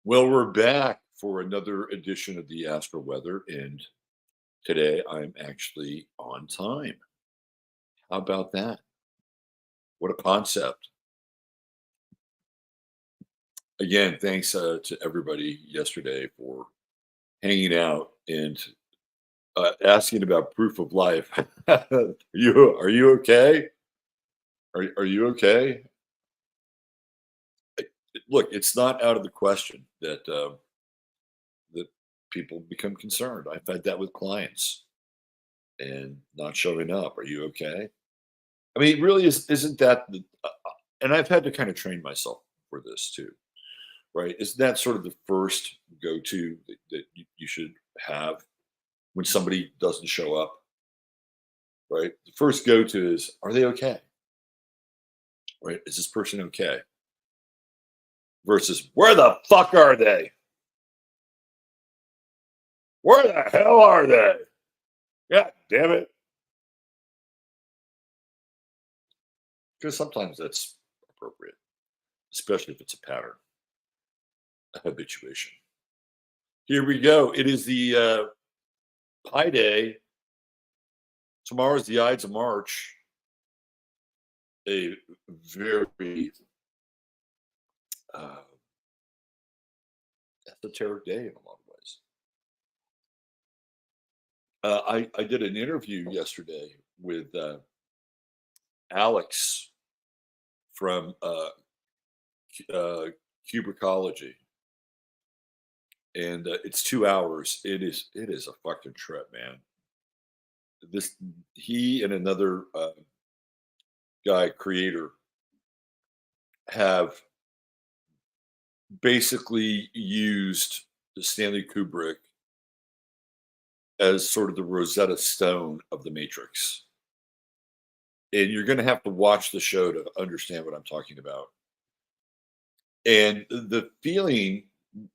Well, we're back for another edition of the Astro Weather, and today I'm actually on time. How about that? What a concept. Again, thanks to everybody yesterday for hanging out and asking about proof of life. Are you okay? Are you okay? Look, it's not out of the question that people become concerned. I've had that with clients and not showing up. Are you okay? I mean, it really isn't that and I've had to kind of train myself for this too, right? Isn't that sort of the first go-to that you should have when somebody doesn't show up, right? The first go-to is, are they okay? Right? Is this person okay? Versus, where the fuck are they? Where the hell are they? God damn it. Because sometimes that's appropriate, especially if it's a pattern, a habituation. Here we go. It is the Pi Day. Tomorrow's the Ides of March. A very uh, esoteric day in a lot of ways. I did an interview yesterday with Alex from uh, Kubrickology, and it's 2 hours. It is a fucking trip, man. This he and another guy creator have basically used Stanley Kubrick as sort of the Rosetta Stone of the Matrix. And you're going to have to watch the show to understand what I'm talking about. And the feeling,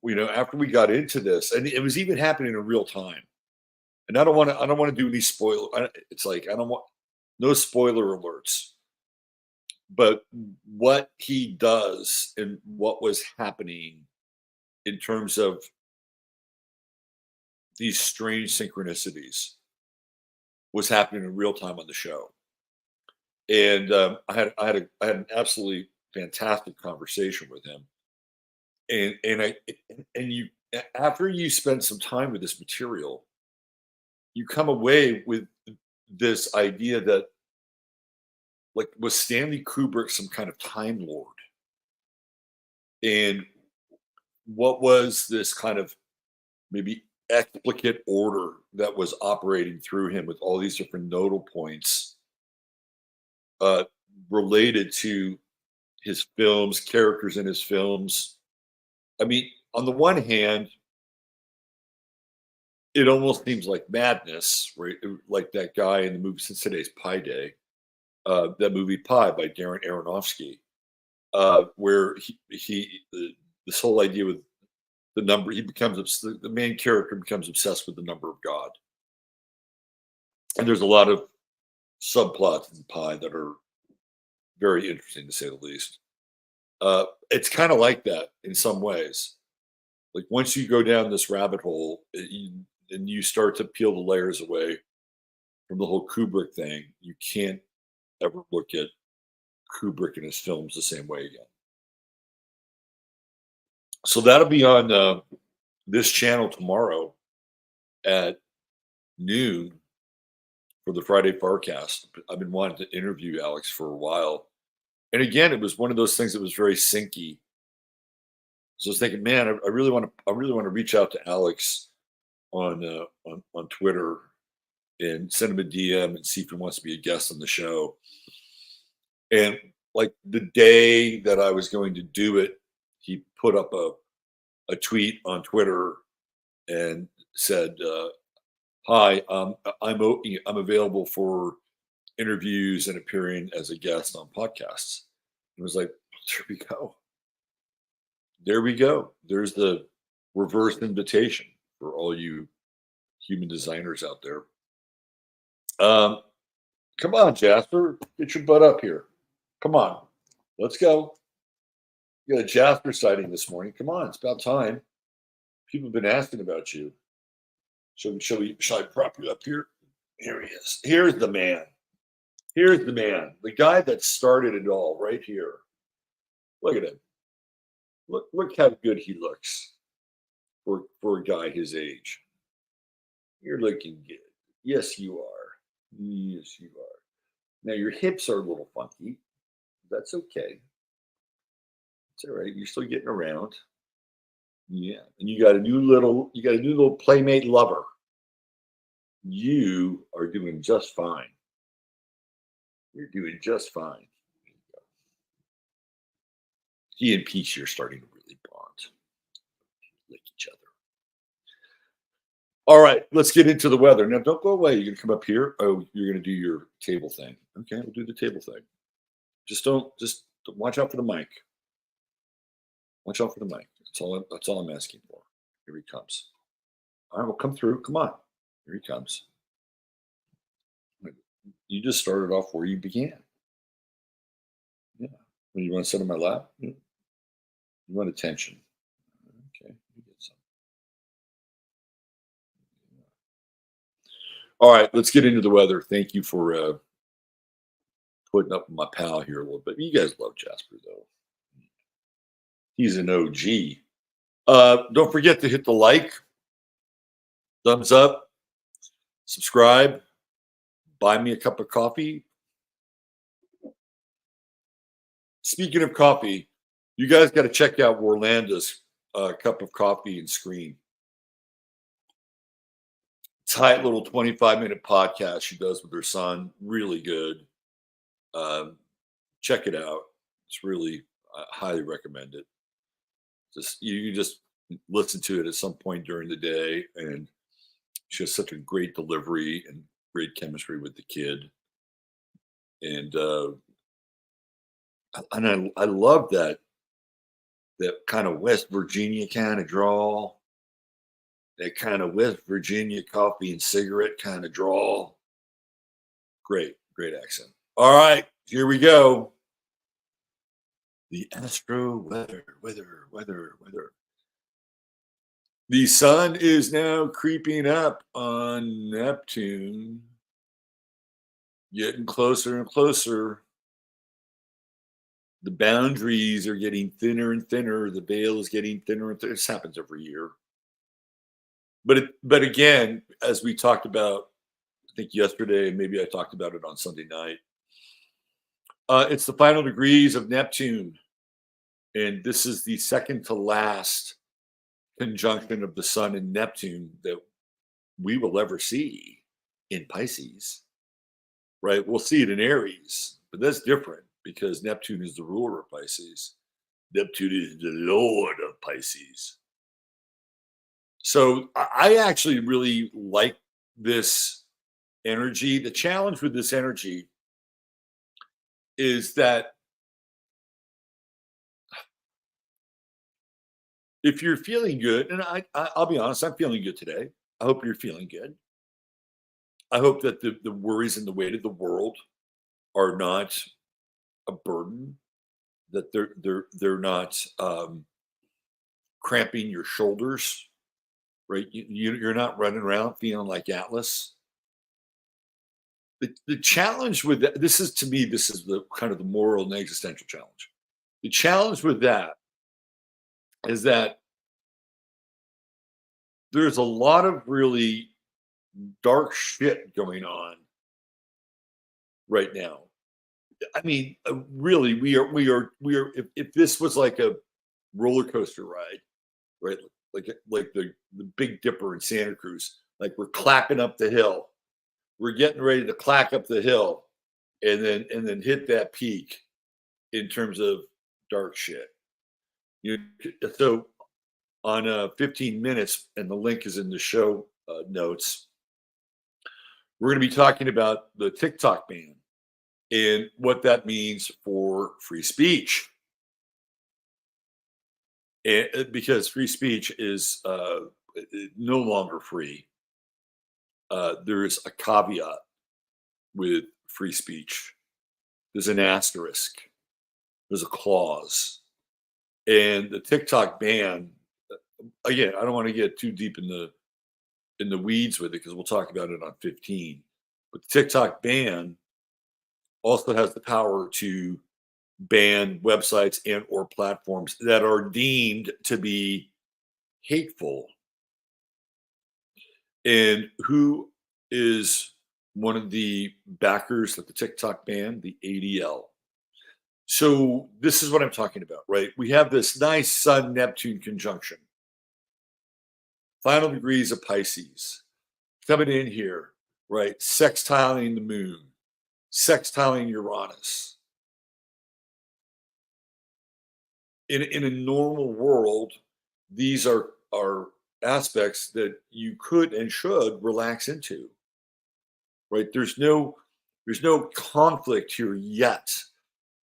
after we got into this, and it was even happening in real time. And I don't want to do any spoiler. It's like I don't want no spoiler alerts. But what he does and what was happening in terms of these strange synchronicities was happening in real time on the show. And I had an absolutely fantastic conversation with him. And you after you spend some time with this material, you come away with this idea that, like, was Stanley Kubrick some kind of time lord? And what was this kind of maybe explicate order that was operating through him with all these different nodal points uh, related to his films, characters in his films? I mean, on the one hand, it almost seems like madness, right? Like that guy in the movie since today's Pi Day, that movie Pi by Darren Aronofsky, where this whole idea with the number, the main character becomes obsessed with the number of God, and there's a lot of subplots in Pi that are very interesting to say the least. It's kind of like that in some ways. Like once you go down this rabbit hole and you start to peel the layers away from the whole Kubrick thing, you can't ever look at Kubrick and his films the same way again. So that'll be on this channel tomorrow at noon for the Friday Farcast. I've been wanting to interview Alex for a while. And again, it was one of those things that was very syncy. So I was thinking, man, I really want to reach out to Alex on Twitter and send him a DM and see if he wants to be a guest on the show. And like the day that I was going to do it, he put up a tweet on Twitter and said, "Hi, I'm available for interviews and appearing as a guest on podcasts." It was like, there we go. There we go. There's the reverse invitation for all you human designers out there. Um, Come on, Jasper, get your butt up here. Come on, let's go. You got a Jasper sighting this morning. Come on, it's about time. People have been asking about you. Shall I prop you up here? Here he is. Here's the man. Here's the man. The guy that started it all right here. Look at him. Look how good he looks for a guy his age. You're looking good. Yes, you are. Yes, you are. Now your hips are a little funky. That's okay. It's all right. You're still getting around. Yeah. And you got a new little playmate lover. You are doing just fine. You're doing just fine. He and Peach are starting to really bond, like each other. All right, let's get into the weather. Now, don't go away. You're going to come up here. Oh, you're going to do your table thing. Okay, we'll do the table thing. Just watch out for the mic. Watch out for the mic. That's all I'm asking for. Here he comes. All right, we'll come through. Come on. Here he comes. You just started off where you began. Yeah. When you want to sit on my lap? You want attention. Okay. You get some. All right, let's get into the weather. Thank you for putting up with my pal here a little bit. You guys love Jasper, though. He's an OG. Don't forget to hit the like, thumbs up, subscribe, buy me a cup of coffee. Speaking of coffee, you guys got to check out Orlando's cup of coffee and screen. Tight little 25-minute podcast she does with her son. Really good. Check it out. It's really, I highly recommend it. You just listen to it at some point during the day, and she has such a great delivery and great chemistry with the kid. And I love that kind of West Virginia kind of drawl, that kind of West Virginia coffee and cigarette kind of drawl. Great accent. All right, here we go. The Astro Weather. The sun is now creeping up on Neptune, getting closer and closer. The boundaries are getting thinner and thinner. The veil is getting thinner and thinner. This happens every year. But again, as we talked about, I think yesterday, and maybe I talked about it on Sunday night, it's the final degrees of Neptune. And this is the second to last conjunction of the sun and Neptune that we will ever see in Pisces, right? We'll see it in Aries, but that's different because Neptune is the ruler of Pisces. Neptune is the lord of Pisces. So I actually really like this energy. The challenge with this energy is that if you're feeling good, and I'll be honest, I'm feeling good today. I hope you're feeling good. I hope that the worries and the weight of the world are not a burden, that they're not cramping your shoulders, right? You're not running around feeling like Atlas. The challenge with that, this is the kind of the moral and existential challenge. The challenge with that is that there's a lot of really dark shit going on right now. I mean, really, we are. If this was like a roller coaster ride, right? Like the Big Dipper in Santa Cruz, like we're clacking up the hill. We're getting ready to clack up the hill, and then hit that peak in terms of dark shit. So on 15 minutes, and the link is in the show notes. We're going to be talking about the TikTok ban and what that means for free speech. And because free speech is no longer free. There's a caveat with free speech. There's an asterisk. There's a clause. And the TikTok ban, again, I don't want to get too deep in the weeds with it because we'll talk about it on 15. But the TikTok ban also has the power to ban websites and or platforms that are deemed to be hateful. And who is one of the backers of the TikTok ban? The ADL. So this is what I'm talking about, right? We have this nice Sun Neptune conjunction, final degrees of Pisces coming in here, right? Sextiling the moon, sextiling Uranus. In a normal world, these are aspects that you could and should relax into, right? There's no conflict here yet.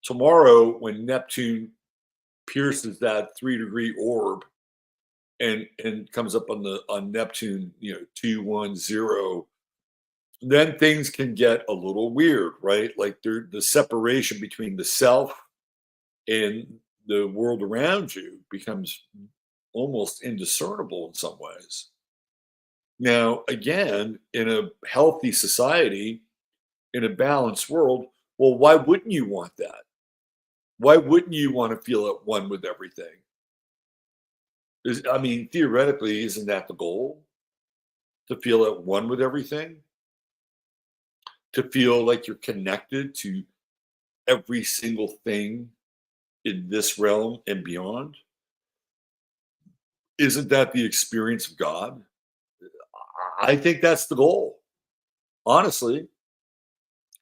Tomorrow, when Neptune pierces that 3-degree orb and comes up on Neptune, 210, then things can get a little weird, right? Like the separation between the self and the world around you becomes almost indiscernible in some ways. Now, again, in a healthy society, in a balanced world, well, why wouldn't you want that? Why wouldn't you want to feel at one with everything? I mean, theoretically, isn't that the goal? To feel at one with everything? To feel like you're connected to every single thing in this realm and beyond? Isn't that the experience of God? I think that's the goal, honestly.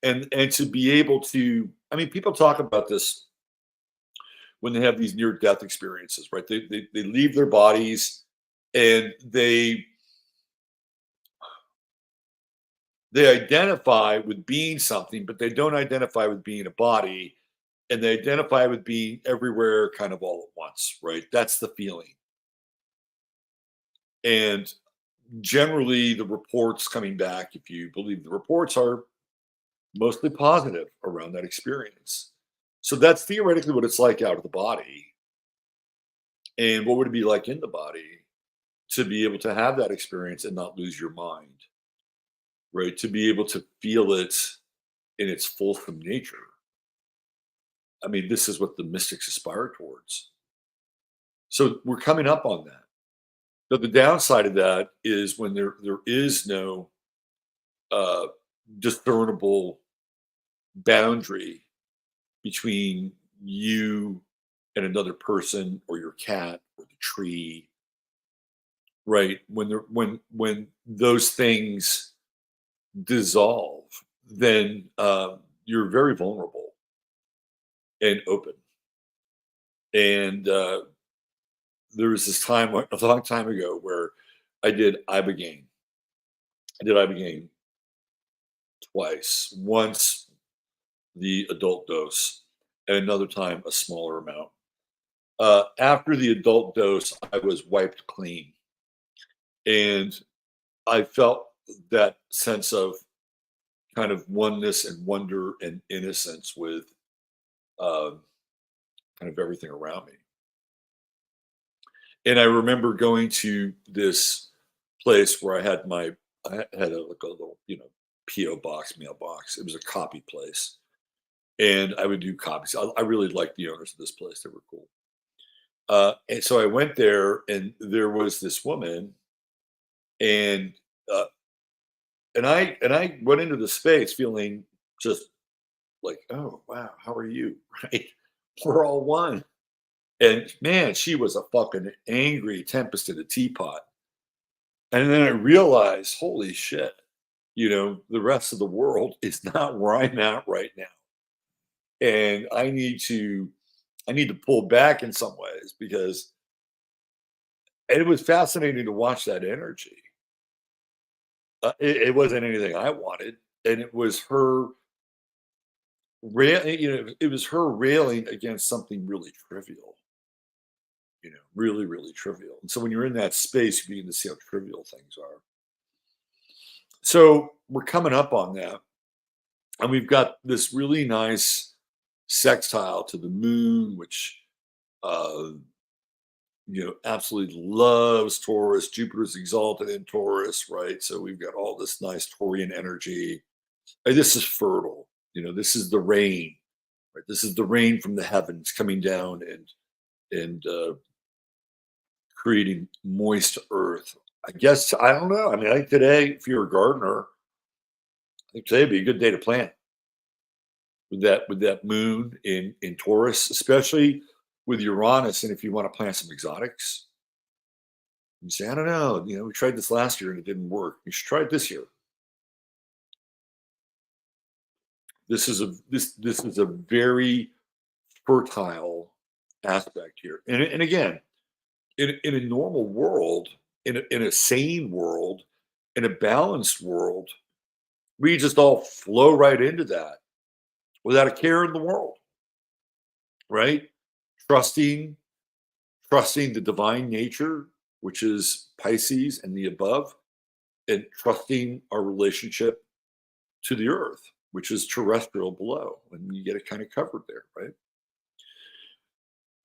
And to be able to, I mean, people talk about this when they have these near death experiences, right? They leave their bodies and they identify with being something, but they don't identify with being a body, and they identify with being everywhere kind of all at once, right? That's the feeling. And generally, the reports coming back, if you believe the reports, are mostly positive around that experience. So that's theoretically what it's like out of the body. And what would it be like in the body to be able to have that experience and not lose your mind, right? To be able to feel it in its fulsome nature. I mean, this is what the mystics aspire towards. So we're coming up on that. But the downside of that is when there is no uh, discernible boundary between you and another person or your cat or the tree, right? When those things dissolve, then you're very vulnerable and open. And there was this time a long time ago where I did ibogaine. I did ibogaine twice. Once the adult dose, and another time a smaller amount. After the adult dose, I was wiped clean, and I felt that sense of kind of oneness and wonder and innocence with um, kind of everything around me. And I remember going to this place where I had like a little, PO box, mailbox. It was a copy place, and I would do copies. I really liked the owners of this place; they were cool. And so I went there, and there was this woman, and uh, and I went into the space feeling just like, oh wow, how are you? Right? We're all one. And man, she was a fucking angry tempest in a teapot. And then I realized, holy shit, the rest of the world is not where I'm at right now. And I need to pull back in some ways because it was fascinating to watch that energy. It wasn't anything I wanted, and it was her it was her railing against something really trivial, really, really trivial. And so when you're in that space, you begin to see how trivial things are. So we're coming up on that, and we've got this really nice sextile to the moon, which absolutely loves Taurus. Jupiter's exalted in Taurus, right? So we've got all this nice Taurian energy. And this is fertile. This is the rain, right? This is the rain from the heavens coming down and creating moist earth. I guess I don't know. I mean, I think today, if you're a gardener, I think today would be a good day to plant with that moon in Taurus, especially with Uranus. And if you want to plant some exotics, you say, I don't know, we tried this last year and it didn't work. You should try it this year. This is a very fertile aspect here. And again, in a normal world, in a sane world, in a balanced world, we just all flow right into that without a care in the world, right? Trusting, trusting the divine nature, which is Pisces and the above, and trusting our relationship to the earth, which is terrestrial below. And you get it kind of covered there, right?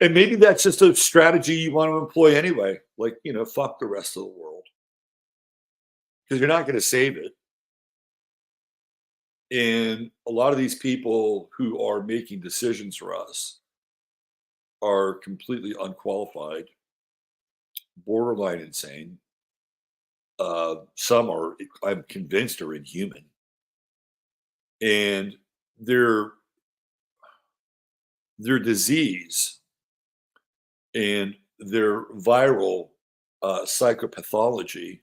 And maybe that's just a strategy you want to employ anyway. Like, fuck the rest of the world because you're not going to save it. And a lot of these people who are making decisions for us are completely unqualified, borderline insane. Some are, I'm convinced, are inhuman. And their disease and their viral psychopathology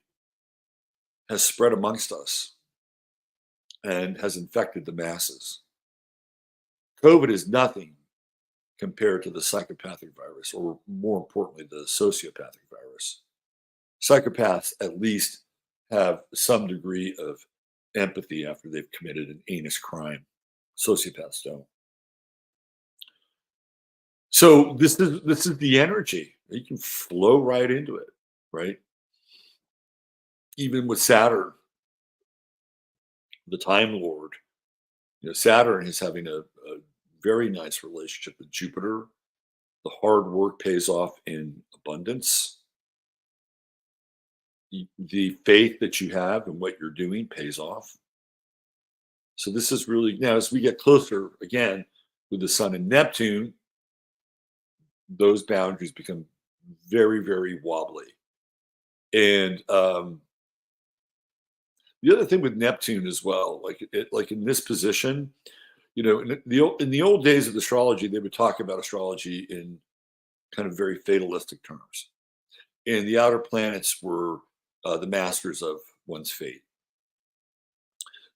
has spread amongst us and has infected the masses. COVID is nothing compared to the psychopathic virus, or more importantly, the sociopathic virus. Psychopaths at least have some degree of empathy after they've committed an heinous crime. Sociopaths don't. So this is the energy. You can flow right into it, right? Even with Saturn, the Time Lord, Saturn is having a very nice relationship with Jupiter. The hard work pays off in abundance. The faith that you have in what you're doing pays off. So this is really, now as we get closer again with the Sun and Neptune, those boundaries become very, very wobbly. And the other thing with Neptune as well, like in this position, in the old days of astrology, they would talk about astrology in kind of very fatalistic terms, and the outer planets were the masters of one's fate.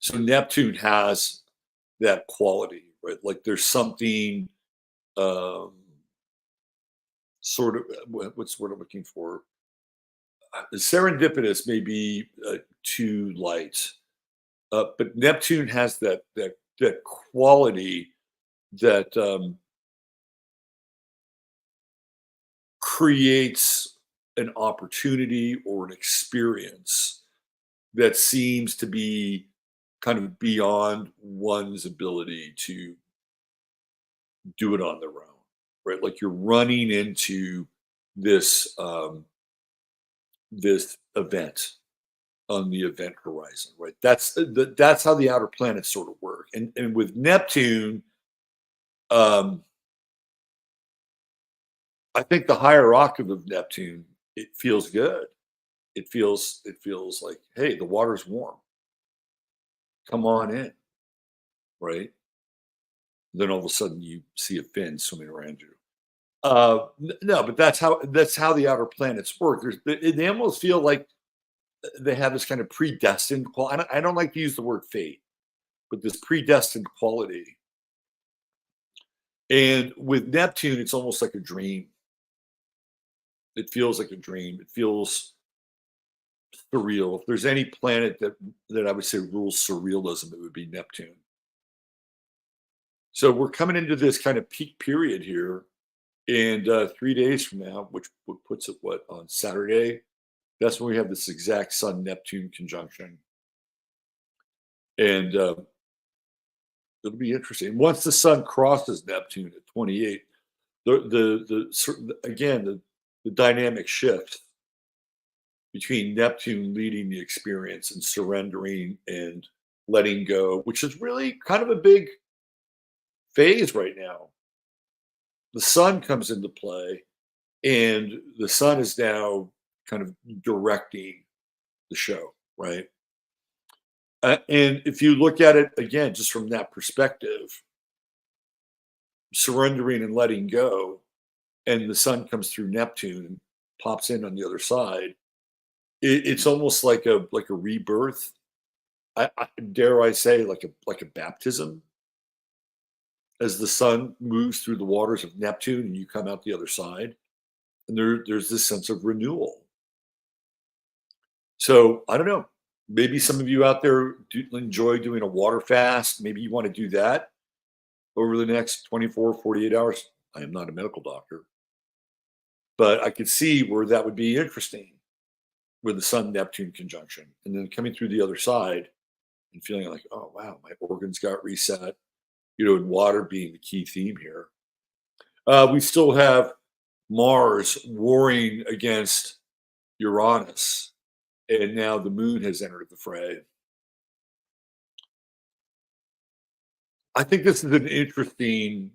So Neptune has that quality, right? Like there's something sort of what's what I'm looking for. Serendipitous may be too light, but Neptune has that quality that creates an opportunity or an experience that seems to be kind of beyond one's ability to do it on their own, right? Like you're running into this this event on the event horizon, right? That's how the outer planets sort of work. And with Neptune, I think the higher octave of Neptune, it feels good. It feels like, hey, the water's warm. Come on in, right? Then all of a sudden you see a fin swimming around you. No, but that's how the outer planets work. They almost feel like they have this kind of predestined quality. I don't like to use the word fate, but this predestined quality. And with Neptune, it's almost like a dream. It feels like a dream. It feels surreal. If there's any planet that I would say rules surrealism, it would be Neptune. So we're coming into this kind of peak period here, and 3 days from now, which puts it on Saturday. That's when we have this exact Sun Neptune conjunction, and it'll be interesting. Once the Sun crosses Neptune at 28, again the dynamic shift between Neptune leading the experience and surrendering and letting go, which is really kind of a big phase right now. The sun comes into play, and the sun is now kind of directing the show, right? And if you look at it again, just from that perspective, surrendering and letting go, and the sun comes through Neptune and pops in on the other side, it's almost like a rebirth. I dare I say like a baptism as the sun moves through the waters of Neptune and you come out the other side, and there's this sense of renewal. So I don't know. Maybe some of you out there do enjoy doing a water fast. Maybe you want to do that over the next 24, 48 hours. I am not a medical doctor, but I could see where that would be interesting with the Sun Neptune conjunction. And then coming through the other side and feeling like, oh, wow, my organs got reset, and water being the key theme here. We still have Mars warring against Uranus, and now the moon has entered the fray. I think this is an interesting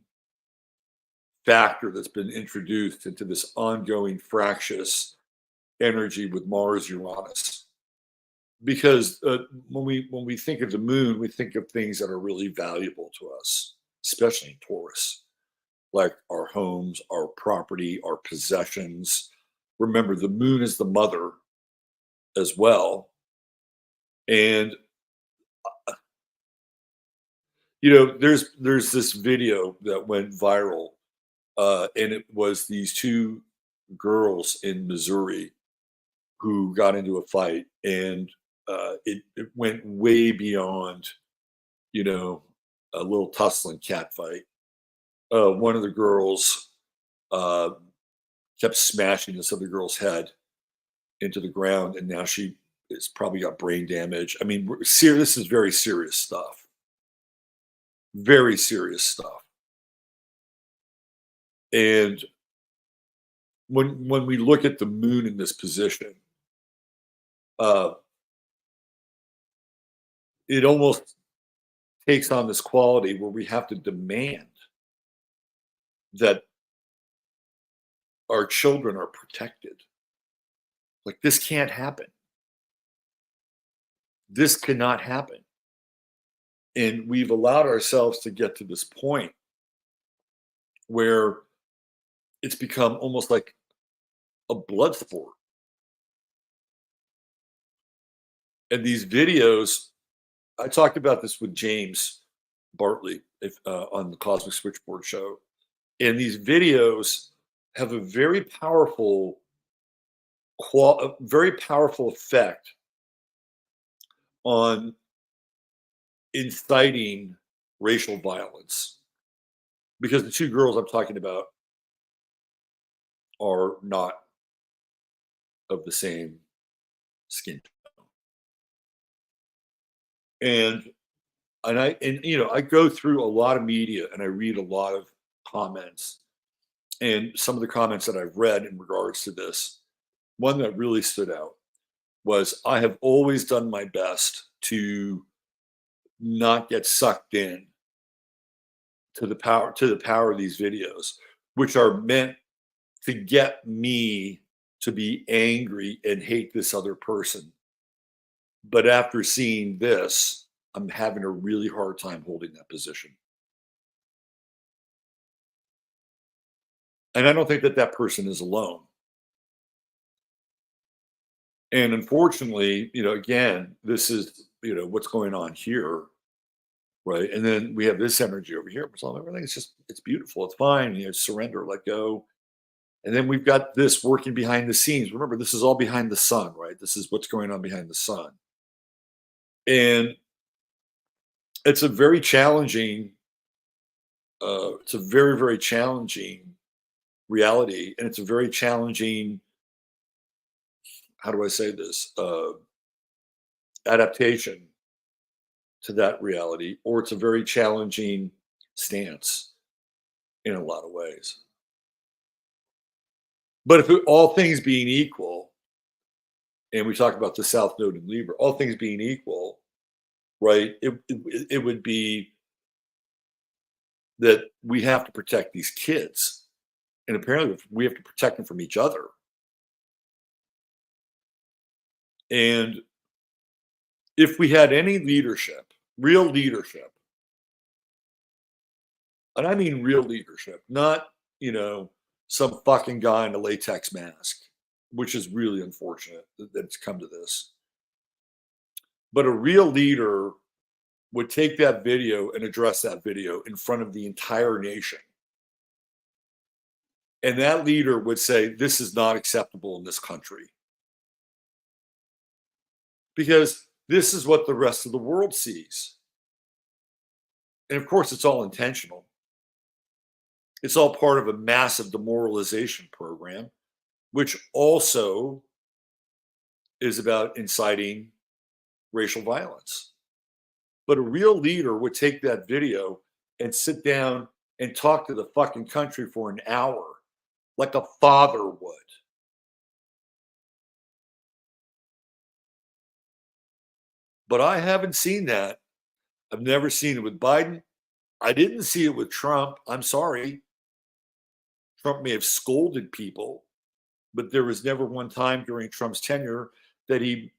factor that's been introduced into this ongoing fractious energy with Mars Uranus. Because when we think of the moon, we think of things that are really valuable to us, especially in Taurus, like our homes, our property, our possessions. Remember, the moon is the mother as well. And there's this video that went viral, and it was these two girls in Missouri who got into a fight, and it went way beyond, a little tussling cat fight. One of the girls uh, kept smashing this other girl's head into the ground, and now she has probably got brain damage. I mean, this is very serious stuff. Very serious stuff. And when we look at the moon in this position, uh, it almost takes on this quality where we have to demand that our children are protected. Like, this can't happen. This cannot happen. And we've allowed ourselves to get to this point where it's become almost like a blood sport. And these videos, I talked about this with James Bartley on the Cosmic Switchboard show. And these videos have a very powerful, very powerful effect on inciting racial violence, because the two girls I'm talking about are not of the same skin tone. And I go through a lot of media and I read a lot of comments, and some of the comments that I've read in regards to this, one that really stood out was, I have always done my best to not get sucked in to the power of these videos, which are meant to get me to be angry and hate this other person. But after seeing this, I'm having a really hard time holding that position. And I don't think that that person is alone. And unfortunately, again, this is, what's going on here, right? And then we have this energy over here. So everything is it's beautiful. It's fine. Surrender, let go. And then we've got this working behind the scenes. Remember, this is all behind the sun, right? This is what's going on behind the sun. And it's a very challenging, it's a very, very challenging reality. And it's a very challenging, how do I say this? Adaptation to that reality, or it's a very challenging stance in a lot of ways. But if all things being equal, and we talk about the South Node in Libra, all things being equal, right? It would be that we have to protect these kids, and apparently we have to protect them from each other. And if we had any leadership, real leadership, and I mean real leadership, not, some fucking guy in a latex mask, which is really unfortunate that it's come to this. But a real leader would take that video and address that video in front of the entire nation. And that leader would say, this is not acceptable in this country. Because this is what the rest of the world sees. And of course, it's all intentional. It's all part of a massive demoralization program, which also is about inciting racial violence. But a real leader would take that video and sit down and talk to the fucking country for an hour, like a father would. But I haven't seen that. I've never seen it with Biden. I didn't see it with Trump. I'm sorry. Trump may have scolded people, but there was never one time during Trump's tenure that he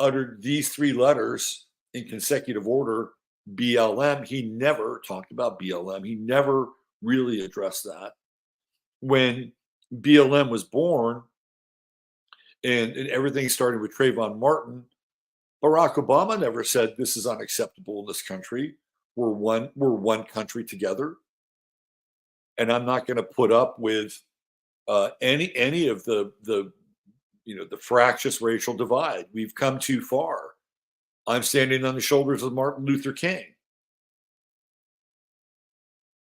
uttered these three letters in consecutive order, BLM. He never talked about BLM. He never really addressed that. When BLM was born and everything started with Trayvon Martin, Barack Obama never said this is unacceptable in this country. We're one country together. And I'm not going to put up with any of the fractious racial divide. We've come too far. I'm standing on the shoulders of Martin Luther King.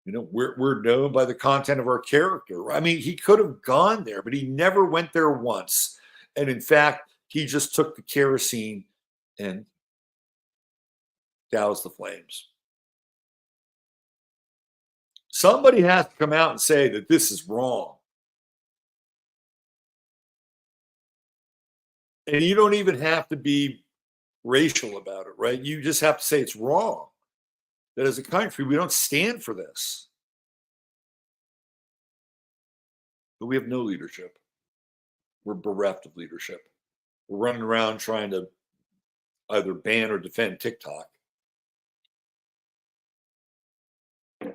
We're known by the content of our character. I mean, he could have gone there, but he never went there once. And in fact, he just took the kerosene and doused the flames. Somebody has to come out and say that this is wrong. And you don't even have to be racial about it, right? You just have to say it's wrong. That as a country, we don't stand for this. But we have no leadership. We're bereft of leadership. We're running around trying to either ban or defend TikTok.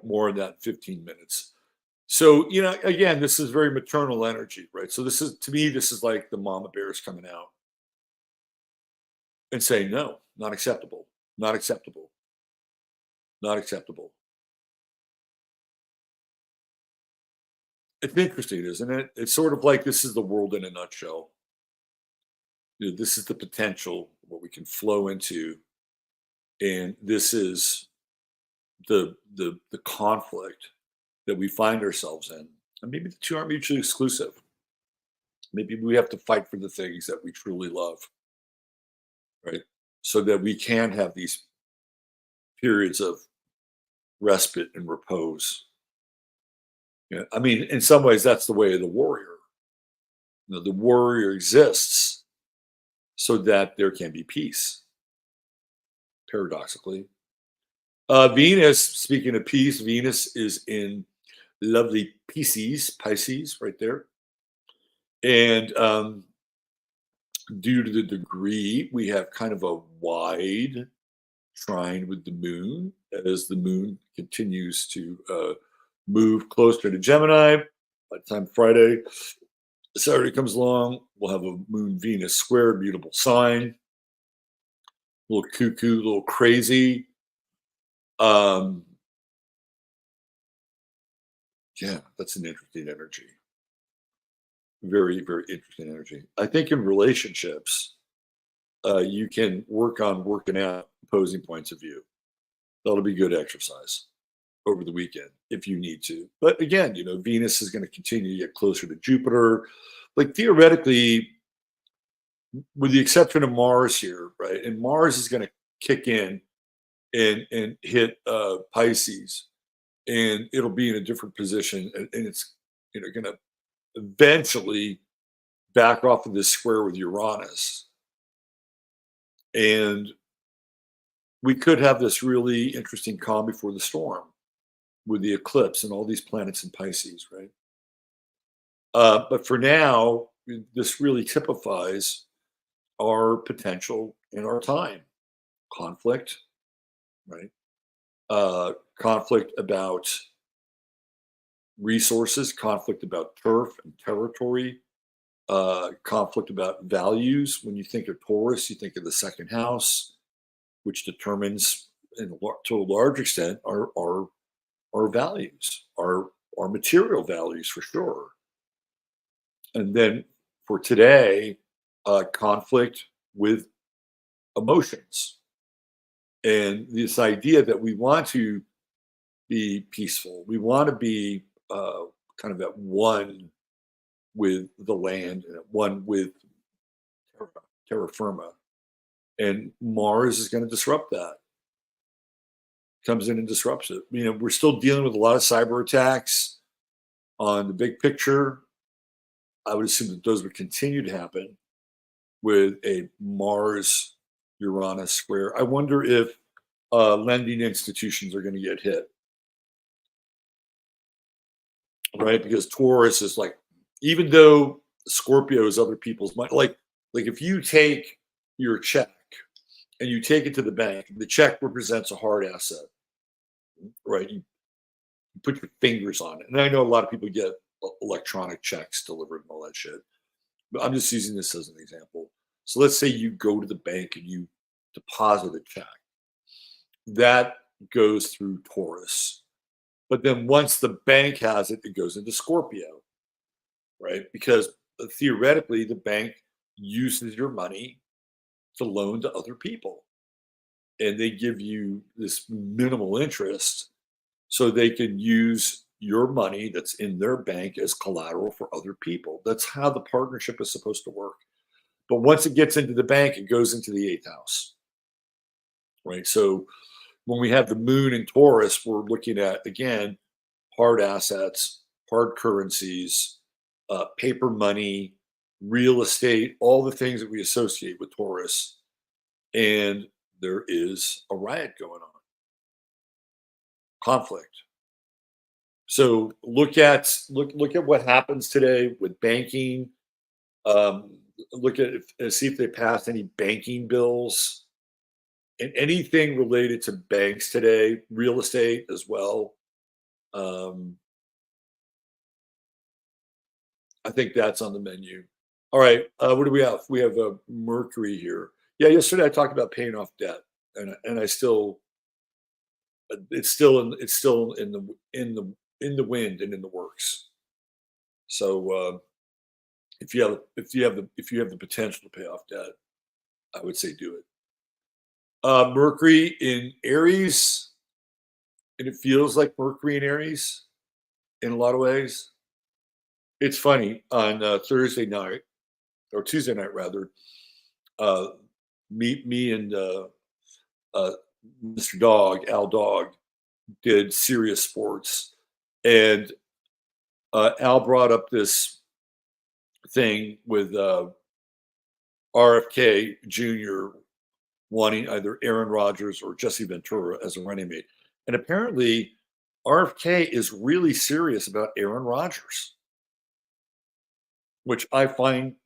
More in that 15 minutes. So, again, this is very maternal energy, right? So this is like the mama bears coming out and saying, no, not acceptable, not acceptable, not acceptable. It's interesting, isn't it? It's sort of like this is the world in a nutshell. This is the potential, what we can flow into. And this is the conflict that we find ourselves in. And maybe the two aren't mutually exclusive. Maybe we have to fight for the things that we truly love, right? So that we can have these periods of respite and repose. I mean, in some ways, that's the way of the warrior. The warrior exists so that there can be peace, paradoxically. Venus, speaking of peace, Venus is in lovely Pisces, right there. And due to the degree, we have kind of a wide trine with the moon as the moon continues to move closer to Gemini. By the time Saturday comes along, we'll have a moon Venus square, beautiful sign. A little cuckoo, a little crazy. Yeah, that's an interesting energy. Very, very interesting energy. I think in relationships, you can work on working out opposing points of view. That'll be good exercise over the weekend if you need to. But again, Venus is going to continue to get closer to Jupiter. Like theoretically, with the exception of Mars here, right? And Mars is going to kick in and hit Pisces, and it'll be in a different position, and it's going to eventually back off of this square with Uranus. And we could have this really interesting calm before the storm with the eclipse and all these planets in Pisces, right? But for now, this really typifies our potential in our time conflict, right? Conflict about resources, conflict about turf and territory, conflict about values. When you think of Taurus, you think of the second house, which determines, to a large extent, our values, our material values for sure. And then for today, conflict with emotions and this idea that we want to be peaceful, we want to be kind of at one with the land and at one with terra firma. And Mars is going to disrupt that. Comes in and disrupts it. You know, we're still dealing with a lot of cyber attacks on the big picture. I would assume that those would continue to happen with a Mars Uranus square. I wonder if lending institutions are going to get hit, right? Because Taurus is like, even though Scorpio is other people's money, like if you take your check and you take it to the bank, the check represents a hard asset, right? You put your fingers on it. And I know a lot of people get electronic checks delivered and all that shit. But I'm just using this as an example. So let's say you go to the bank and you deposit a check. That goes through Taurus. But then once the bank has it, it goes into Scorpio, right? Because theoretically, the bank uses your money to loan to other people. And they give you this minimal interest so they can use your money that's in their bank as collateral for other people. That's how the partnership is supposed to work. But once it gets into the bank, it goes into the eighth house, right? So when we have the moon in Taurus, we're looking at, again, hard assets, hard currencies, paper money, real estate, all the things that we associate with Taurus. And there is a riot going on, conflict. So look at what happens today with banking. Look at see if they passed any banking bills and anything related to banks today, real estate as well. I think that's on the menu. All right, what do we have? We have Mercury here. Yeah, yesterday I talked about paying off debt, and I still it's still in the wind and in the works. So if you have the potential to pay off debt, I would say do it. Mercury in Aries, and it feels like Mercury in Aries in a lot of ways. It's funny on Thursday night or Tuesday night rather. Uh, me and uh, Mr. Dog, Al Dog, did serious sports, and Al brought up this thing with RFK Jr. wanting either Aaron Rodgers or Jesse Ventura as a running mate. And apparently, RFK is really serious about Aaron Rodgers, which I find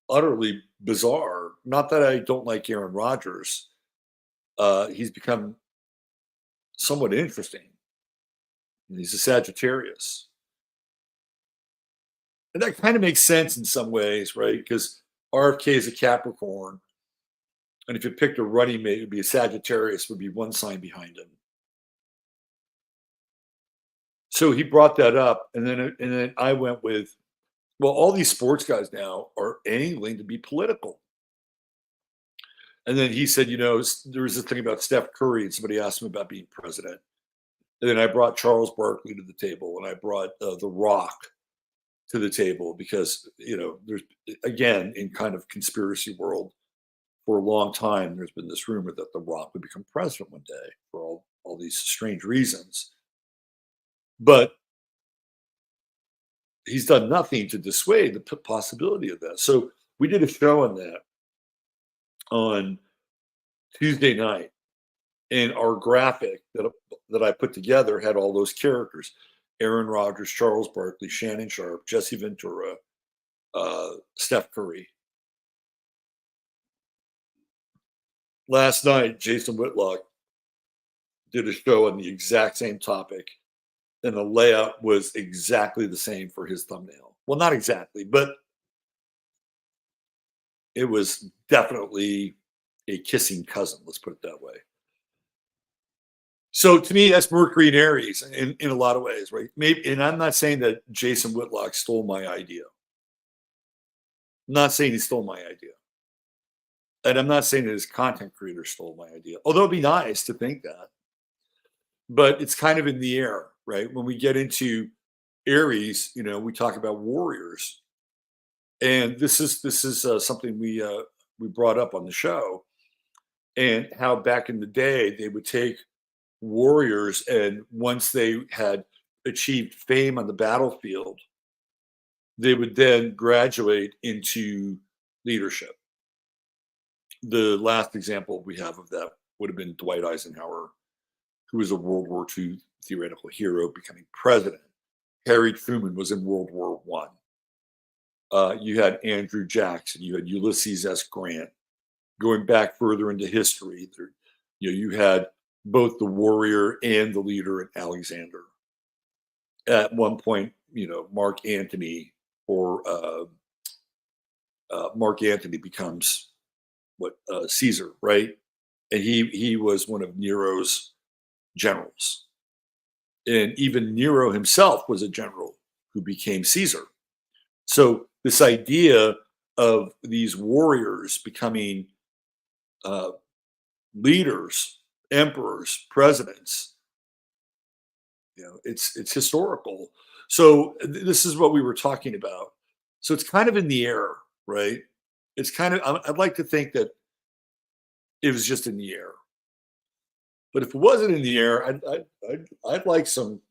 utterly bizarre. Not that I don't like Aaron Rodgers. He's become somewhat interesting. He's a Sagittarius. And that kind of makes sense in some ways, right? Because RFK is a Capricorn. And if you picked a running mate, it would be a Sagittarius, would be one sign behind him. So he brought that up. And then I went with, well, all these sports guys now are angling to be political. And then he said, there was this thing about Steph Curry, and somebody asked him about being president. And then I brought Charles Barkley to the table, and I brought The Rock to the table because, there's, again, in kind of conspiracy world, for a long time, there's been this rumor that The Rock would become president one day for all these strange reasons. But he's done nothing to dissuade the possibility of that. So we did a show on that on Tuesday night, and our graphic that I put together had all those characters: Aaron Rodgers, Charles Barkley, Shannon Sharp, Jesse Ventura, Steph Curry. Last night, Jason Whitlock did a show on the exact same topic, and the layout was exactly the same for his thumbnail. Well, not exactly, but it was definitely a kissing cousin. Let's put it that way. So to me, that's Mercury and Aries in a lot of ways, right? Maybe, and I'm not saying that Jason Whitlock stole my idea. I'm not saying he stole my idea. And I'm not saying that his content creator stole my idea, although it'd be nice to think that. But it's kind of in the air, right? When we get into Aries, we talk about warriors, and this is something we brought up on the show, and how back in the day they would take warriors, and once they had achieved fame on the battlefield, they would then graduate into leadership. The last example we have of that would have been Dwight Eisenhower, who was a World War II theoretical hero, becoming president. Harry Truman was in World War One. You had Andrew Jackson, you had Ulysses S. Grant. Going back further into history, you had both the warrior and the leader in Alexander. At one point, Mark Antony becomes Caesar, right? And he was one of Nero's generals. And even Nero himself was a general who became Caesar. So this idea of these warriors becoming leaders, emperors, presidents, it's historical. So this is what we were talking about. So it's kind of in the air, right? It's kind of, I'd like to think that it was just in the air. But if it wasn't in the air, I'd like some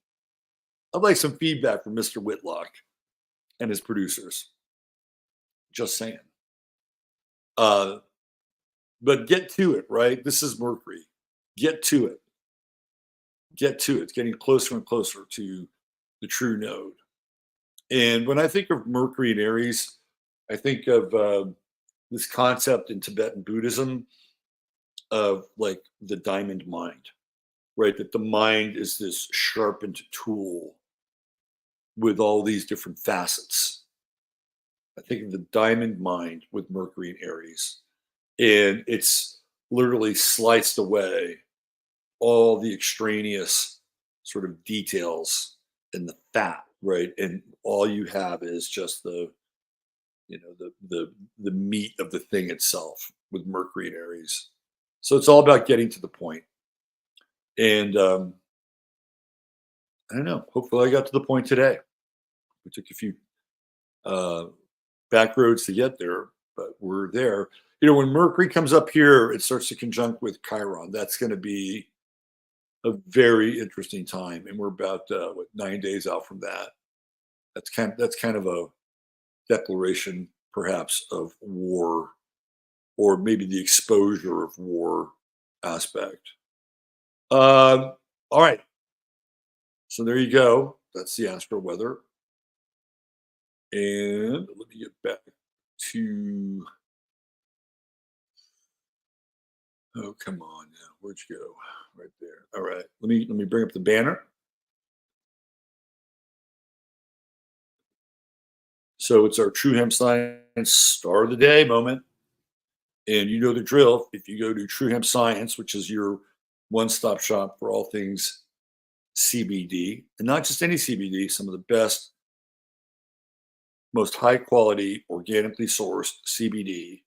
feedback from Mr. Whitlock and his producers. Just saying. But get to it, right? This is Mercury. Get to it. Get to it. It's getting closer and closer to the true node. And when I think of Mercury and Aries, I think of this concept in Tibetan Buddhism of like the diamond mind, right? That the mind is this sharpened tool with all these different facets. I think of the diamond mind with Mercury and Aries, and it's literally sliced away all the extraneous sort of details and the fat, right? And all you have is just the meat of the thing itself with Mercury and Aries. So it's all about getting to the point. And I don't know. Hopefully, I got to the point today. We took a few back roads to get there, but we're there. When Mercury comes up here, it starts to conjunct with Chiron. That's going to be a very interesting time, and we're about 9 days out from that. That's kind of a declaration, perhaps, of war, or maybe the exposure of war aspect. All right. So there you go. That's the Astro Weather. And let me get back to. Oh, come on now. Where'd you go? Right there. All right. Let me bring up the banner. So it's our True Hemp Science Star of the Day moment. And you know the drill. If you go to True Hemp Science, which is your one-stop shop for all things CBD, and not just any CBD, some of the best, most high quality, organically sourced CBD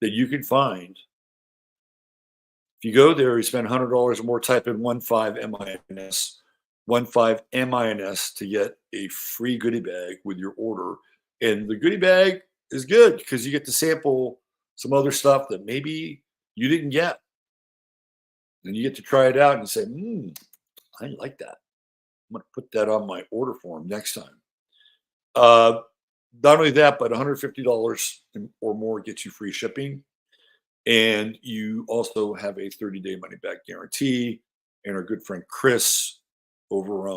that you can find. If you go there, you spend $100 or more, type in 15MINS, 15MINS to get a free goodie bag with your order. And the goodie bag is good because you get to sample some other stuff that maybe you didn't get. And you get to try it out and say, I like that. I'm going to put that on my order form next time. Uh, Not only that, but $150 or more gets you free shipping. And you also have a 30-day money back guarantee. And our good friend Chris over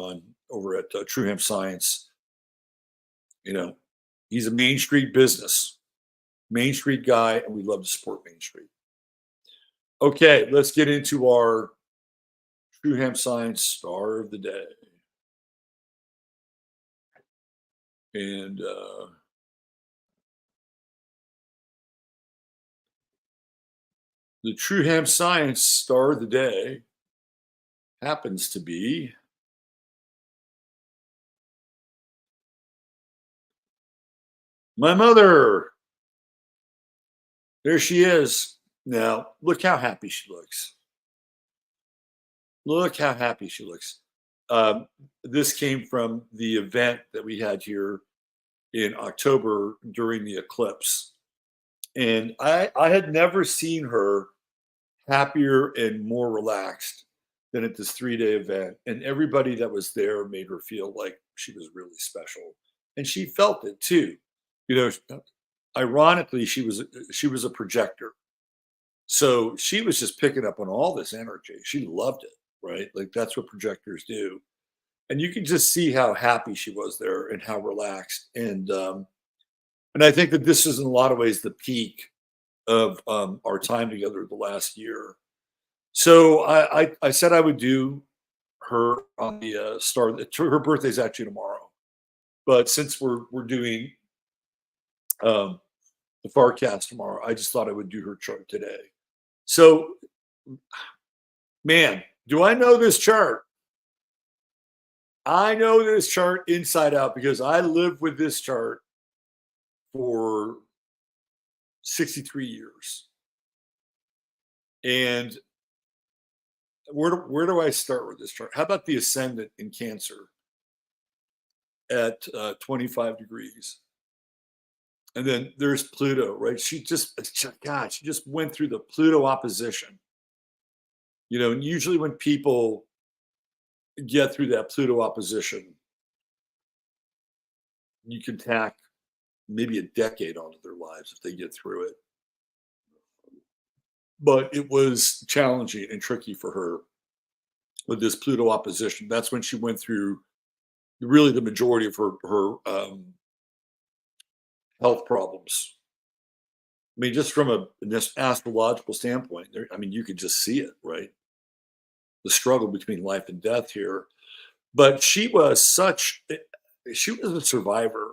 at True Hemp Science, you know, he's a Main Street business, Main Street guy, and we love to support Main Street. Okay, let's get into our True Hemp Science star of the day. And the True Hemp Science star of the day happens to be my mother. There she is. Now, look how happy she looks. Look how happy she looks. This came from the event that we had here in October during the eclipse. And I had never seen her happier and more relaxed than at this 3-day event. And everybody that was there made her feel like she was really special. And she felt it too. You know, ironically, she was a projector. So she was just picking up on all this energy. She loved it, right? Like that's what projectors do. And you can just see how happy she was there and how relaxed. And I think that this is in a lot of ways the peak of our time together the last year. So I said I would do her on the her birthday's actually tomorrow, but since we're doing um, the forecast tomorrow, I just thought I would do her chart today. So, man, do I know this chart? I know this chart inside out because I lived with this chart for 63 years. And where do I start with this chart? How about the ascendant in Cancer at 25 degrees? And then there's Pluto, right? She just went through the Pluto opposition. You know, and usually when people get through that Pluto opposition, you can tack maybe a decade onto their lives if they get through it. But it was challenging and tricky for her with this Pluto opposition. That's when she went through really the majority of her health problems. I mean, just from this astrological standpoint, I mean, you could just see it, right? The struggle between life and death here. But she was a survivor,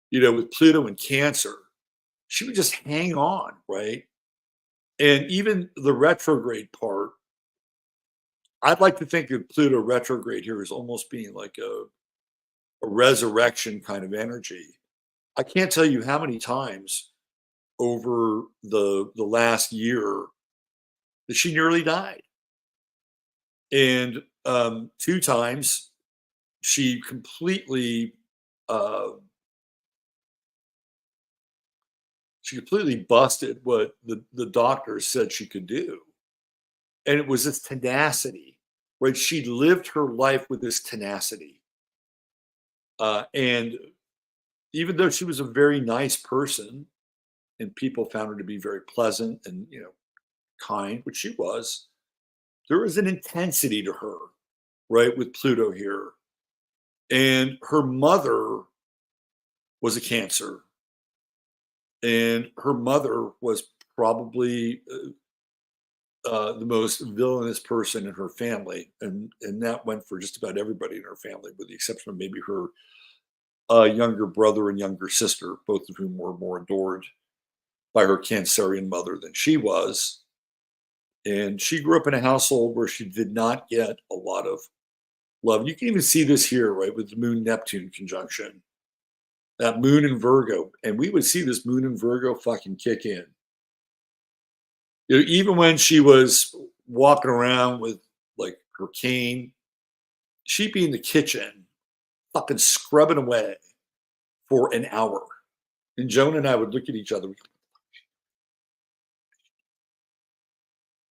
you know, with Pluto and Cancer. She would just hang on, right? And even the retrograde part, I'd like to think of Pluto retrograde here as almost being like a resurrection kind of energy. I can't tell you how many times over the last year that she nearly died. And 2 times she completely uh, she completely busted what the doctors said she could do. And it was this tenacity, right? She lived her life with this tenacity. And even though she was a very nice person and people found her to be very pleasant and, you know, kind, which she was, there was an intensity to her, right? With Pluto here. And her mother was a Cancer. And her mother was probably the most villainous person in her family, and that went for just about everybody in her family, with the exception of maybe her younger brother and younger sister, both of whom were more adored by her Cancerian mother than she was. And she grew up in a household where she did not get a lot of love. And you can even see this here, right, with the Moon Neptune conjunction. That Moon in Virgo, and we would see this Moon in Virgo fucking kick in. You know, even when she was walking around with like her cane, she'd be in the kitchen fucking scrubbing away for an hour. And Joan and I would look at each other.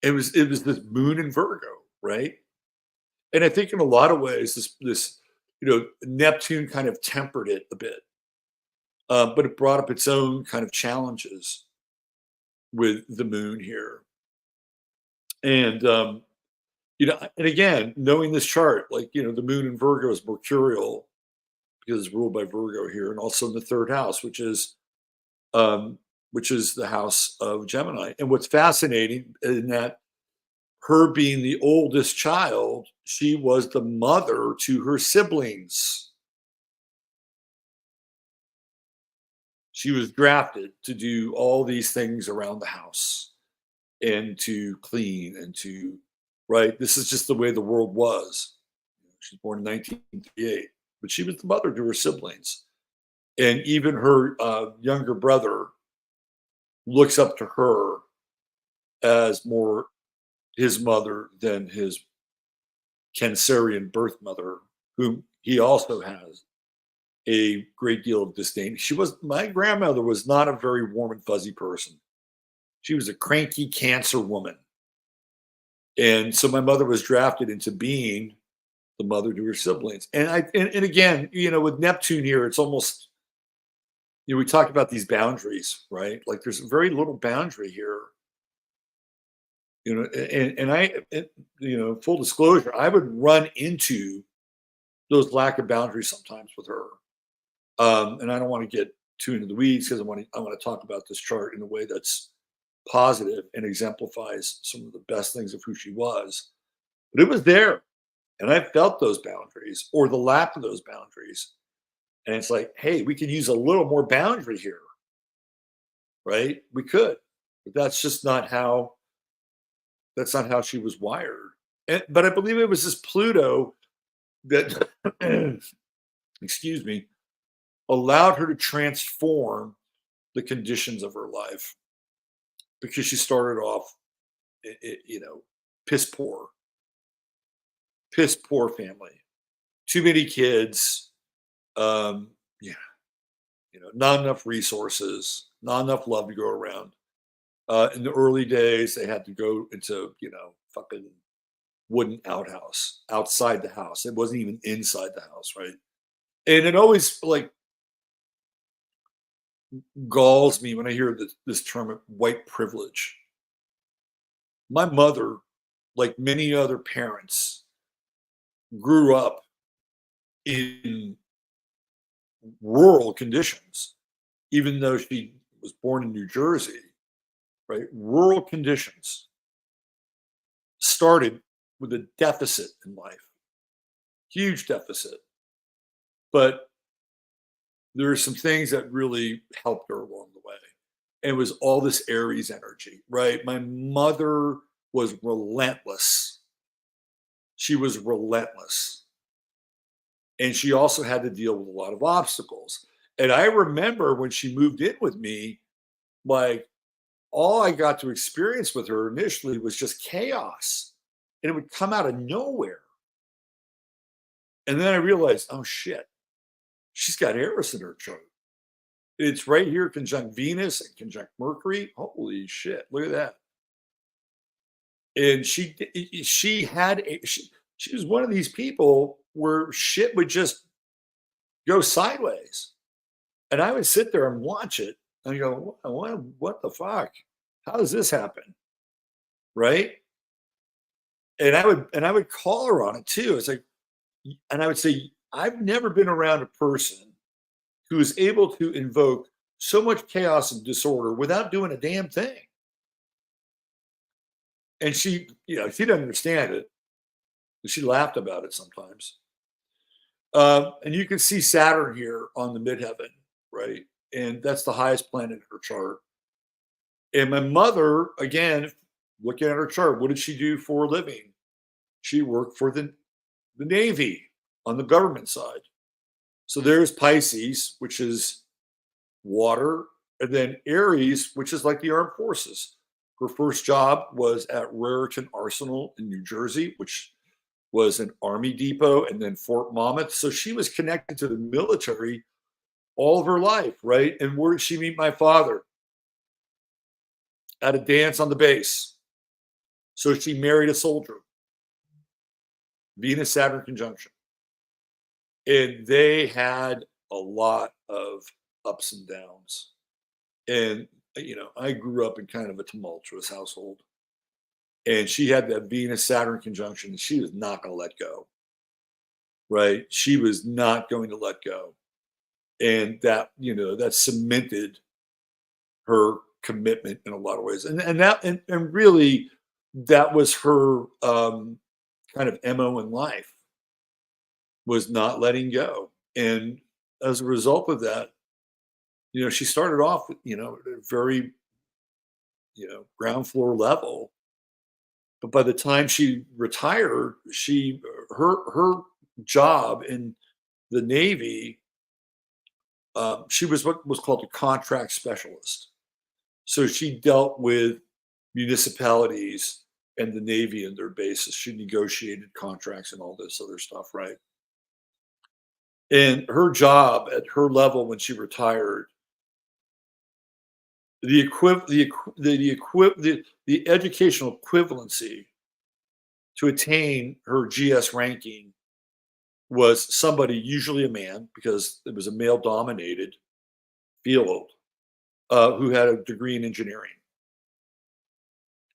It was this Moon in Virgo, right? And I think in a lot of ways, this you know, Neptune kind of tempered it a bit. but it brought up its own kind of challenges with the moon here. And, and again, knowing this chart, like, the moon in Virgo is mercurial because it's ruled by Virgo here, and also in the third house, which is the house of Gemini. And what's fascinating in that her being the oldest child, she was the mother to her siblings. She was drafted to do all these things around the house and to clean and to, right? This is just the way the world was. She was born in 1938, but she was the mother to her siblings. And even her younger brother looks up to her as more his mother than his Cancerian birth mother, whom he also has a great deal of disdain. My grandmother was not a very warm and fuzzy person. She was a cranky Cancer woman. And so my mother was drafted into being the mother to her siblings. And again, with Neptune here, it's almost, we talk about these boundaries, right? Like there's very little boundary here. Full disclosure, I would run into those lack of boundaries sometimes with her. And I don't want to get too into the weeds because I want to talk about this chart in a way that's positive and exemplifies some of the best things of who she was. But it was there, and I felt those boundaries or the lack of those boundaries. And it's like, hey, we could use a little more boundary here, right? We could, but that's just not how. That's not how she was wired. But I believe it was this Pluto that, excuse me, allowed her to transform the conditions of her life because she started off, piss poor family, too many kids, yeah, not enough resources, not enough love to go around. In the early days, they had to go into, fucking wooden outhouse outside the house. It wasn't even inside the house, right? And it always galls me when I hear this term white privilege. My mother, like many other parents, grew up in rural conditions, even though she was born in New Jersey, right? Rural conditions started with a deficit in life, huge deficit. But there are some things that really helped her along the way. And it was all this Aries energy, right? My mother was relentless. She was relentless. And she also had to deal with a lot of obstacles. And I remember when she moved in with me, like all I got to experience with her initially was just chaos. And it would come out of nowhere. And then I realized, oh shit, she's got Eris in her chart. It's right here, conjunct Venus and conjunct Mercury. Holy shit, look at that. And she was one of these people where shit would just go sideways. And I would sit there and watch it and go, what the fuck? How does this happen? Right? And I would call her on it too. It's like, and I would say, I've never been around a person who is able to invoke so much chaos and disorder without doing a damn thing. And she didn't understand it. She laughed about it sometimes. And you can see Saturn here on the midheaven, right? And that's the highest planet in her chart. And my mother, again, looking at her chart, what did she do for a living? She worked for the Navy on the government side. So there's Pisces, which is water, and then Aries, which is like the armed forces. Her first job was at Raritan Arsenal in New Jersey, which was an army depot, and then Fort Monmouth. So she was connected to the military all of her life, right? And where did she meet my father? At a dance on the base. So she married a soldier. Venus-Saturn conjunction. And they had a lot of ups and downs. And, I grew up in kind of a tumultuous household. And she had that Venus Saturn conjunction, and she was not going to let go, right? She was not going to let go. And that cemented her commitment in a lot of ways. And really that was her kind of MO in life, was not letting go. And as a result of that, she started off, at a very, ground floor level. But by the time she retired, her job in the Navy, she was what was called a contract specialist. So she dealt with municipalities and the Navy and their bases. She negotiated contracts and all this other stuff, right? And her job at her level when she retired, the educational equivalency to attain her GS ranking was somebody, usually a man, because it was a male dominated field, who had a degree in engineering.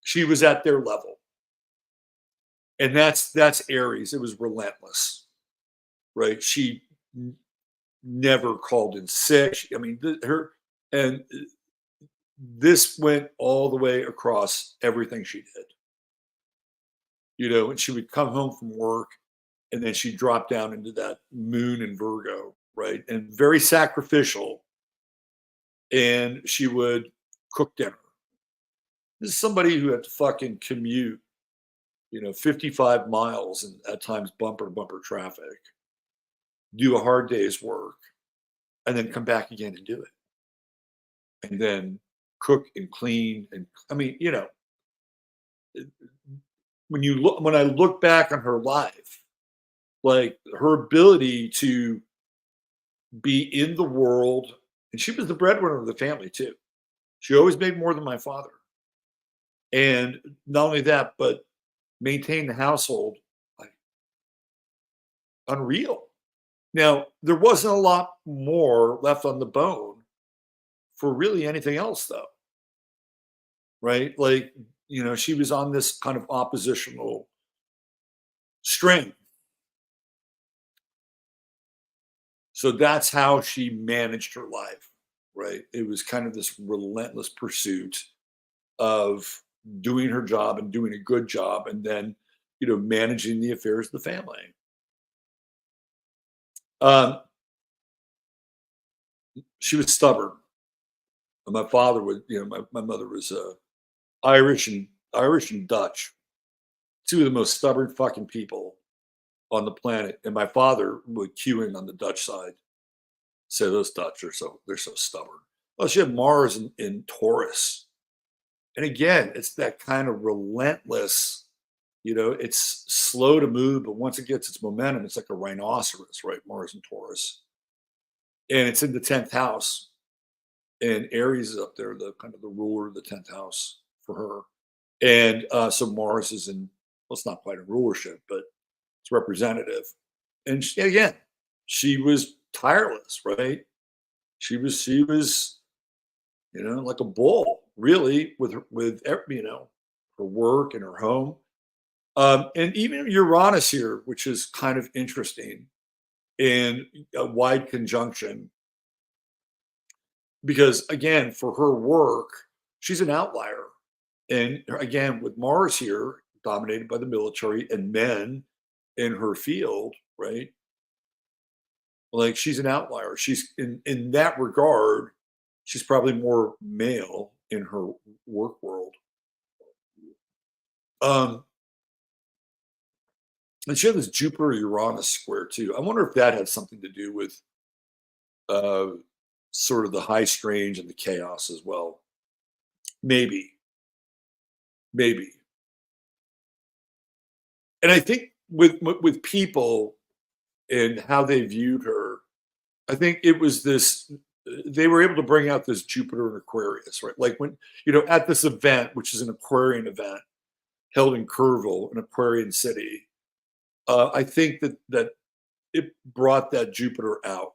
She was at their level. And that's Aries. It was relentless, right? She never called in sick. I mean, and this went all the way across everything she did. And she would come home from work, and then she'd drop down into that moon in Virgo, right? And very sacrificial. And she would cook dinner. This is somebody who had to fucking commute, 55 miles and at times bumper to bumper traffic, do a hard day's work, and then come back again and do it. And then cook and clean. And I mean, when I look back on her life, like her ability to be in the world, and she was the breadwinner of the family too. She always made more than my father. And not only that, but maintain the household, like, unreal. Now, there wasn't a lot more left on the bone for really anything else, though, right? Like, she was on this kind of oppositional string. So that's how she managed her life, right? It was kind of this relentless pursuit of doing her job and doing a good job, and then, managing the affairs of the family. Um, she was stubborn. And my father would, my mother was Irish and Dutch, two of the most stubborn fucking people on the planet. And my father would cue in on the Dutch side, say those Dutch they're so stubborn. Well, she had Mars in Taurus. And again, it's that kind of relentless, it's slow to move, but once it gets its momentum, it's like a rhinoceros, right? Mars and Taurus. And it's in the 10th house. And Aries is up there, the kind of the ruler of the 10th house for her. And so Mars is well, it's not quite a rulership, but it's representative. And again, she was tireless, right? She was, like a bull, really, with her work and her home. And even Uranus here, which is kind of interesting, in a wide conjunction, because again, for her work, she's an outlier. And again, with Mars here, dominated by the military and men in her field, right? Like, she's an outlier. She's in that regard, she's probably more male in her work world. And she had this Jupiter Uranus square too. I wonder if that had something to do with sort of the high strange and the chaos as well. Maybe. And I think with people and how they viewed her, I think it was this. They were able to bring out this Jupiter in Aquarius, right? Like when at this event, which is an Aquarian event held in Kerrville, an Aquarian city. I think that it brought that Jupiter out,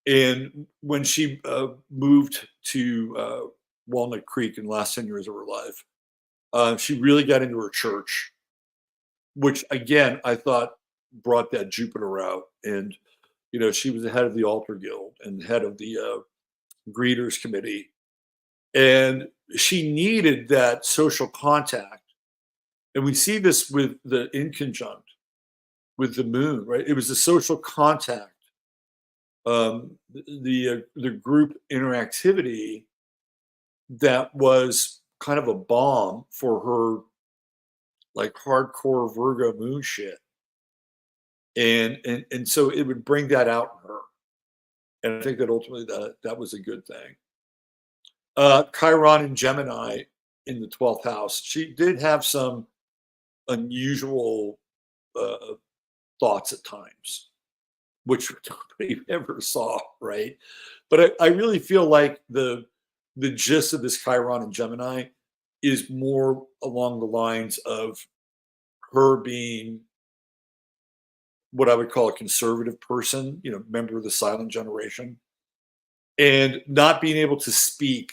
And when she moved to Walnut Creek in the last 10 years of her life, she really got into her church, which again, I thought brought that Jupiter out. And, she was the head of the altar guild and head of the greeters committee. And she needed that social contact. And we see this with the inconjunct with the moon, right? It was the social contact, the group interactivity that was kind of a bomb for her, like hardcore Virgo moon shit. And so it would bring that out in her. And I think that ultimately that was a good thing. Chiron and Gemini in the 12th house. She did have some unusual uh, thoughts at times, which nobody ever saw, right? But I really feel like the gist of this Chiron and Gemini is more along the lines of her being what I would call a conservative person, member of the silent generation, and not being able to speak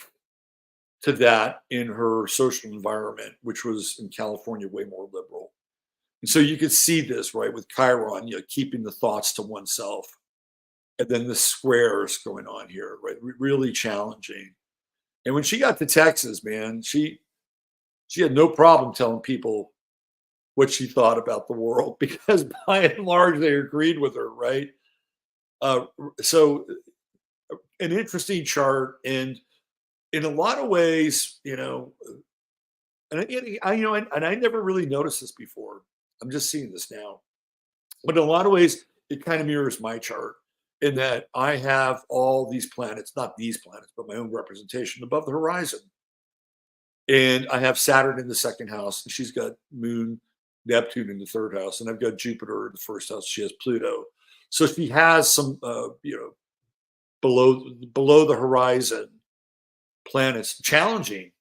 to that in her social environment, which was in California way more liberal. And so you could see this, right, with Chiron, keeping the thoughts to oneself. And then the squares going on here, right? Really challenging. And when she got to Texas, man, she had no problem telling people what she thought about the world because by and large they agreed with her, right? So an interesting chart, and in a lot of ways, and I never really noticed this before. I'm just seeing this now, but in a lot of ways, it kind of mirrors my chart in that I have all these planets, not these planets, but my own representation above the horizon. And I have Saturn in the second house, and she's got Moon, Neptune in the third house, and I've got Jupiter in the first house. She has Pluto, so she has some, below the horizon planets, challenging,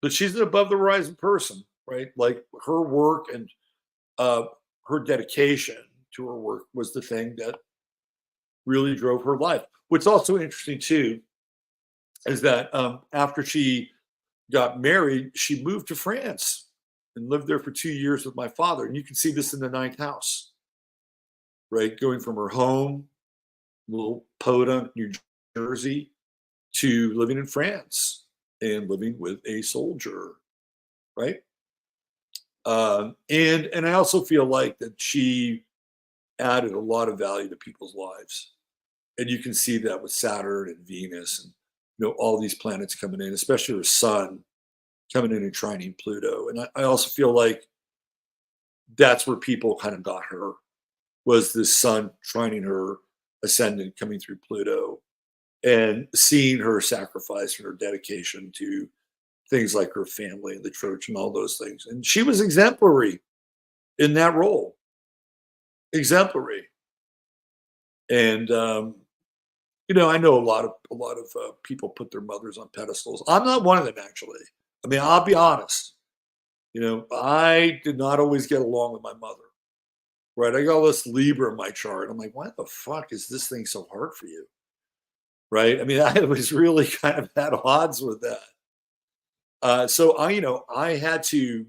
but she's an above the horizon person, right? Like her work and uh, her dedication to her work was the thing that really drove her life. What's also interesting too is that after she got married, she moved to France and lived there for 2 years with my father. And you can see this in the ninth house, right? Going from her home, little Podunk, New Jersey, to living in France and living with a soldier, right? And I also feel like that she added a lot of value to people's lives, and you can see that with Saturn and Venus and all these planets coming in, especially her sun coming in and trining Pluto. And I also feel like that's where people kind of got her, was this sun trining her ascendant coming through Pluto and seeing her sacrifice and her dedication to things like her family and the church and all those things. And she was exemplary in that role, exemplary. And I know a lot of people put their mothers on pedestals. I'm not one of them, actually. I mean, I'll be honest. I did not always get along with my mother. Right? I got all this Libra in my chart. I'm like, why the fuck is this thing so hard for you? Right? I mean, I was really kind of at odds with that. So I had to.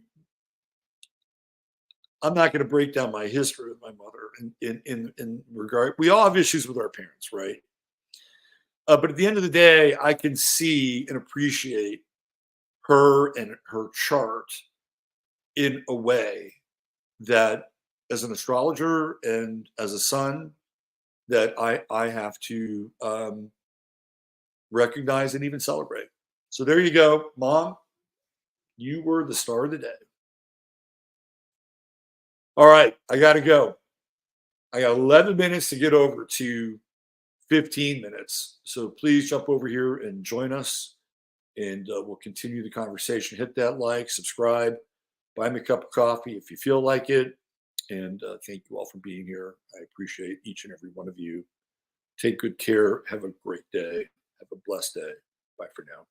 I'm not going to break down my history with my mother in regard. We all have issues with our parents, right? But at the end of the day, I can see and appreciate her and her chart in a way that, as an astrologer and as a son, that I have to recognize and even celebrate. So there you go, Mom. You were the star of the day. All right, I got to go. I got 11 minutes to get over to 15 minutes. So please jump over here and join us, and we'll continue the conversation. Hit that like, subscribe, buy me a cup of coffee if you feel like it. And thank you all for being here. I appreciate each and every one of you. Take good care. Have a great day. Have a blessed day. Bye for now.